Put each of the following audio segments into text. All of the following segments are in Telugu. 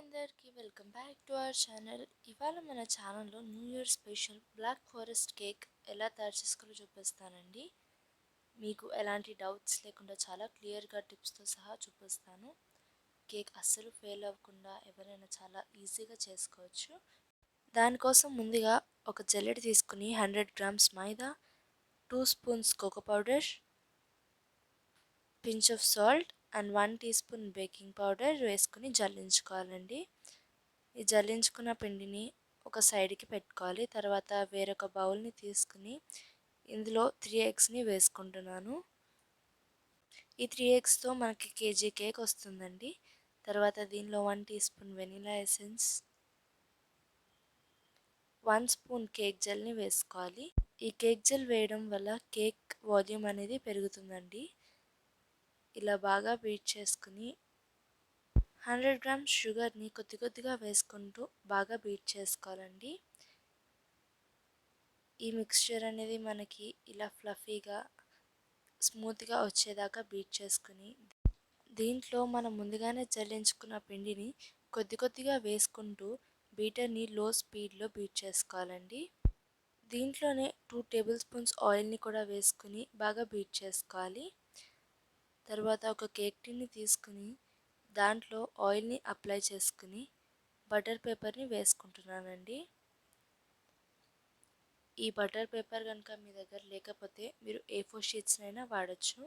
అందరికీ welcome back to our channel. ఇవాళ మన ఛానల్లో new year special black forest cake ఎలా తయారు చేసుకోవాలో చూపిస్తానండి. మీకు ఎలాంటి డౌట్స్ లేకుండా చాలా క్లియర్గా టిప్స్తో సహా చూపిస్తాను. కేక్ అస్సలు ఫెయిల్ అవ్వకుండా ఎవరైనా చాలా ఈజీగా చేసుకోవచ్చు. దానికోసం ముందుగా ఒక జల్లెడ తీసుకుని 100 grams maida, 2 spoons cocoa powder, pinch of salt and 1 teaspoon baking powder వేసుకుని జల్లించుకోవాలండి. ఈ జల్లించుకున్న పిండిని ఒక సైడ్కి పెట్టుకోవాలి. తర్వాత వేరొక బౌల్ని తీసుకుని ఇందులో 3 ఎగ్స్ని వేసుకుంటున్నాను. ఈ 3 ఎగ్స్తో మనకి కేజీ కేక్ వస్తుందండి. తర్వాత దీనిలో 1 teaspoon vanilla essence, 1 spoon cake జెల్ని వేసుకోవాలి. ఈ కేక్ జెల్ వేయడం వల్ల కేక్ వాల్యూమ్ అనేది పెరుగుతుందండి. ఇలా బాగా బీట్ చేసుకుని 100 గ్రామ్స్ షుగర్ని కొద్ది కొద్దిగా వేసుకుంటూ బాగా బీట్ చేసుకోవాలండి. ఈ మిక్స్చర్ అనేది మనకి ఇలా ఫ్లఫీగా స్మూత్గా వచ్చేదాకా బీట్ చేసుకుని దీంట్లో మనం ముందుగానే జల్లించుకున్న పిండిని కొద్ది కొద్దిగా వేసుకుంటూ బీటర్ని లో స్పీడ్లో బీట్ చేసుకోవాలండి. దీంట్లోనే 2 టేబుల్ స్పూన్స్ ఆయిల్ని కూడా వేసుకుని బాగా బీట్ చేసుకోవాలి. తర్వాత ఒక కేక్ టిన్ని తీసుకుని దాంట్లో ఆయిల్ని అప్లై చేసుకుని బటర్ పేపర్ని వేసుకుంటున్నానండి. ఈ బటర్ పేపర్ కనుక మీ దగ్గర లేకపోతే మీరు A4 షీట్స్నైనా వాడచ్చు.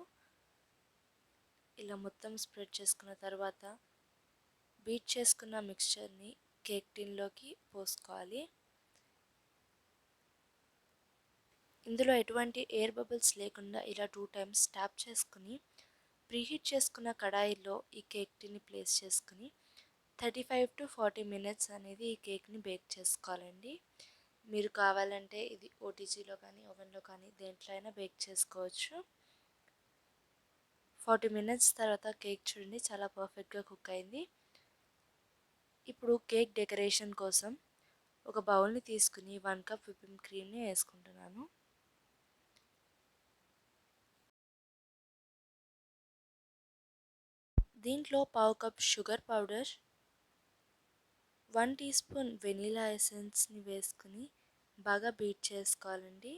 ఇలా మొత్తం స్ప్రెడ్ చేసుకున్న తర్వాత బీట్ చేసుకున్న మిక్స్చర్ని కేక్ టిన్లోకి పోసుకోవాలి. ఇందులో ఎటువంటి ఎయిర్ బబుల్స్ లేకుండా ఇలా 2 టైమ్స్ ట్యాప్ చేసుకుని ప్రీహీట్ చేసుకున్న కడాయిలో ఈ కేక్ టిన్ని ప్లేస్ చేసుకుని 35 to 40 మినిట్స్ అనేది ఈ కేక్ని బేక్ చేసుకోవాలండి. మీరు కావాలంటే ఇది ఓటీజీలో కానీ ఓవెన్లో కానీ దేంట్లో అయినా బేక్ చేసుకోవచ్చు. 40 మినిట్స్ తర్వాత కేక్ చూడండి చాలా పర్ఫెక్ట్గా కుక్ అయింది. ఇప్పుడు కేక్ డెకరేషన్ కోసం ఒక బౌల్ని తీసుకుని 1 కప్ విప్పింగ్ క్రీమ్ని వేసుకుంటున్నాను. దీంట్లో పావు cup sugar powder, 1 teaspoon vanilla ఎసెన్స్ని వేసుకుని బాగా బీట్ చేసుకోవాలండి.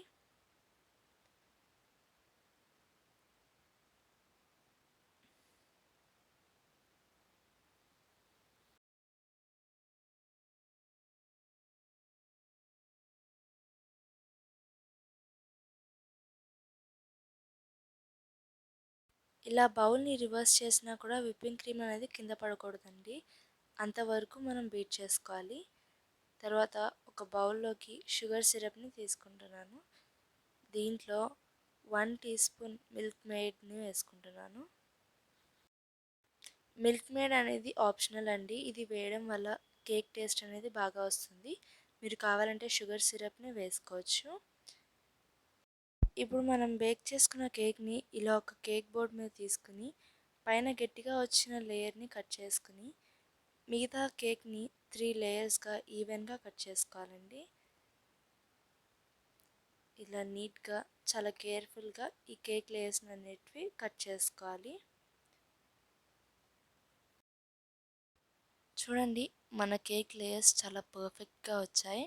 ఇలా బౌల్ని రివర్స్ చేసినా కూడా విప్పింగ్ క్రీమ్ అనేది కింద పడకూడదండి. అంతవరకు మనం బీట్ చేసుకోవాలి. తర్వాత ఒక బౌల్లోకి షుగర్ సిరప్ని తీసుకుంటున్నాను. దీంట్లో 1 టీ స్పూన్ మిల్క్ మేడ్ని వేసుకుంటున్నాను. మిల్క్ మేడ్ అనేది ఆప్షనల్ అండి. ఇది వేయడం వల్ల కేక్ టేస్ట్ అనేది బాగా వస్తుంది. మీరు కావాలంటే షుగర్ సిరప్ని వేసుకోవచ్చు. ఇప్పుడు మనం బేక్ చేసుకున్న కేక్ని ఇలా ఒక కేక్ బోర్డ్ మీద తీసుకుని పైన గట్టిగా వచ్చిన లేయర్ని కట్ చేసుకుని మిగతా కేక్ని 3 లేయర్స్గా ఈవెన్గా కట్ చేసుకోవాలండి. ఇలా నీట్గా చాలా కేర్ఫుల్గా ఈ కేక్ లేయర్స్ అన్నిటివి కట్ చేసుకోవాలి. చూడండి మన కేక్ లేయర్స్ చాలా పర్ఫెక్ట్గా వచ్చాయి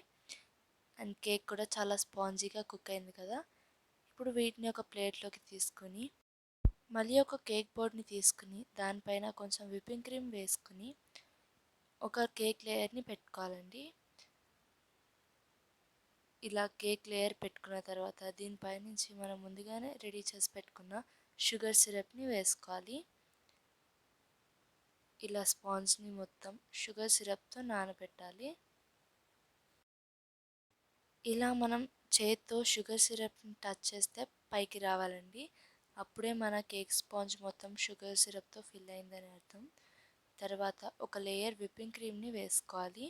అండ్ కేక్ కూడా చాలా స్పాంజీగా కుక్ అయింది కదా. ఇప్పుడు వీటిని ఒక ప్లేట్లోకి తీసుకుని మళ్ళీ ఒక కేక్ బోర్డ్ని తీసుకుని దానిపైన కొంచెం విప్పింగ్ క్రీమ్ వేసుకుని ఒక కేక్ లేయర్ని పెట్టుకోవాలండి. ఇలా కేక్ లేయర్ పెట్టుకున్న తర్వాత దీనిపై నుంచి మనం ముందుగానే రెడీ చేసి పెట్టుకున్న షుగర్ సిరప్ని వేసుకోవాలి. ఇలా స్పాంజ్ని మొత్తం షుగర్ సిరప్తో నానబెట్టాలి. ఇలా మనం చేత్తో షుగర్ సిరప్ని టచ్ చేస్తే పైకి రావాలండి. అప్పుడే మన కేక్ స్పాంజ్ మొత్తం షుగర్ సిరప్తో ఫిల్ అయిందని అర్థం. తర్వాత ఒక లేయర్ విప్పింగ్ క్రీమ్ని వేసుకోవాలి.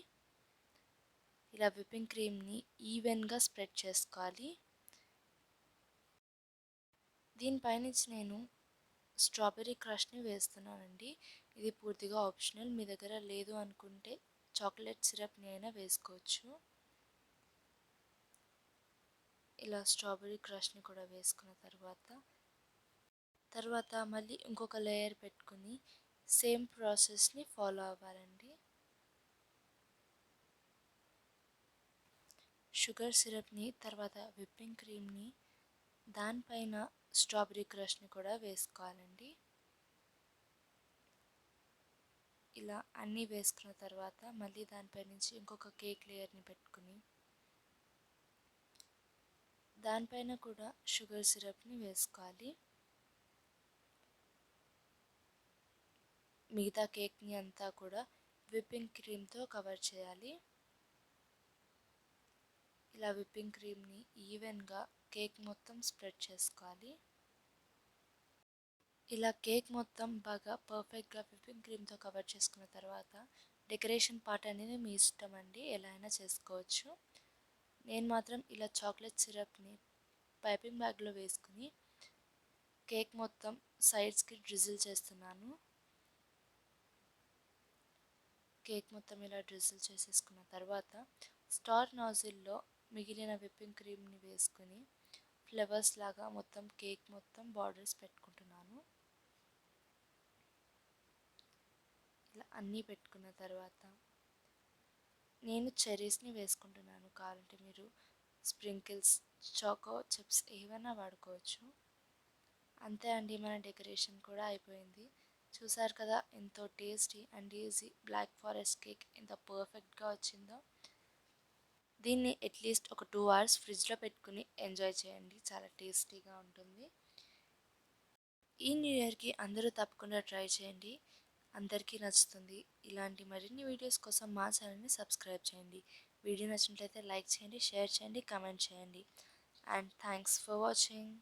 ఇలా విప్పింగ్ క్రీమ్ని ఈవెన్గా స్ప్రెడ్ చేసుకోవాలి. దీనిపైనుంచి నేను స్ట్రాబెర్రీ క్రష్ని వేస్తున్నానండి. ఇది పూర్తిగా ఆప్షనల్. మీ దగ్గర లేదు అనుకుంటే చాక్లెట్ సిరప్ని అయినా వేసుకోవచ్చు. ఇలా స్ట్రాబెర్రీ క్రష్ని కూడా వేసుకున్న తర్వాత మళ్ళీ ఇంకొక లేయర్ పెట్టుకుని సేమ్ ప్రాసెస్ని ఫాలో అవ్వాలండి. షుగర్ సిరప్ని తర్వాత విప్పింగ్ క్రీమ్ని దానిపైన స్ట్రాబెర్రీ క్రష్ని కూడా వేసుకోవాలండి. ఇలా అన్నీ వేసుకున్న తర్వాత మళ్ళీ దానిపై నుంచి ఇంకొక కేక్ లేయర్ని పెట్టుకుని దానిపైన కూడా షుగర్ సిరప్ని వేసుకోవాలి. మిగతా కేక్ని అంతా కూడా విప్పింగ్ క్రీమ్తో కవర్ చేయాలి. ఇలా విప్పింగ్ క్రీమ్ని ఈవెన్గా కేక్ మొత్తం స్ప్రెడ్ చేసుకోవాలి. ఇలా కేక్ మొత్తం బాగా పర్ఫెక్ట్గా విప్పింగ్ క్రీమ్తో కవర్ చేసుకున్న తర్వాత డెకరేషన్ పార్ట్ అనేది మీ ఇష్టం అండి, ఎలా అయినా చేసుకోవచ్చు. నేను మాత్రం ఇలా చాక్లెట్ సిరప్ని పైపింగ్ బ్యాగ్లో వేసుకుని కేక్ మొత్తం సైడ్స్కి డ్రిజిల్ చేస్తున్నాను. కేక్ మొత్తం ఇలా డ్రిజిల్ చేసేసుకున్న తర్వాత స్టార్ నాజిల్లో మిగిలిన విప్పింగ్ క్రీమ్ని వేసుకుని ఫ్లవర్స్ లాగా మొత్తం కేక్ మొత్తం బార్డర్స్ పెట్టుకుంటున్నాను. ఇలా అన్నీ పెట్టుకున్న తర్వాత నేను చెర్రీస్ని వేసుకుంటున్నాను. కావాలంటే మీరు స్ప్రింకిల్స్, చాకో చిప్స్ ఏవైనా వాడుకోవచ్చు. అంతే అండి, మన డెకరేషన్ కూడా అయిపోయింది. చూసారు కదా ఎంతో tasty and easy black forest cake ఎంత పర్ఫెక్ట్గా వచ్చిందో. దీన్ని అట్లీస్ట్ ఒక 2 hours ఫ్రిడ్జ్లో పెట్టుకుని ఎంజాయ్ చేయండి, చాలా టేస్టీగా ఉంటుంది. ఈ న్యూ ఇయర్కి అందరూ తప్పకుండా ట్రై చేయండి, అందరికీ నచ్చుతుంది. ఇలాంటి మరిన్ని వీడియోస్ కోసం మా ఛానల్ని సబ్స్క్రైబ్ చేయండి. వీడియో నచ్చినట్లయితే లైక్ చేయండి, షేర్ చేయండి, కామెంట్ చేయండి. And thanks for watching.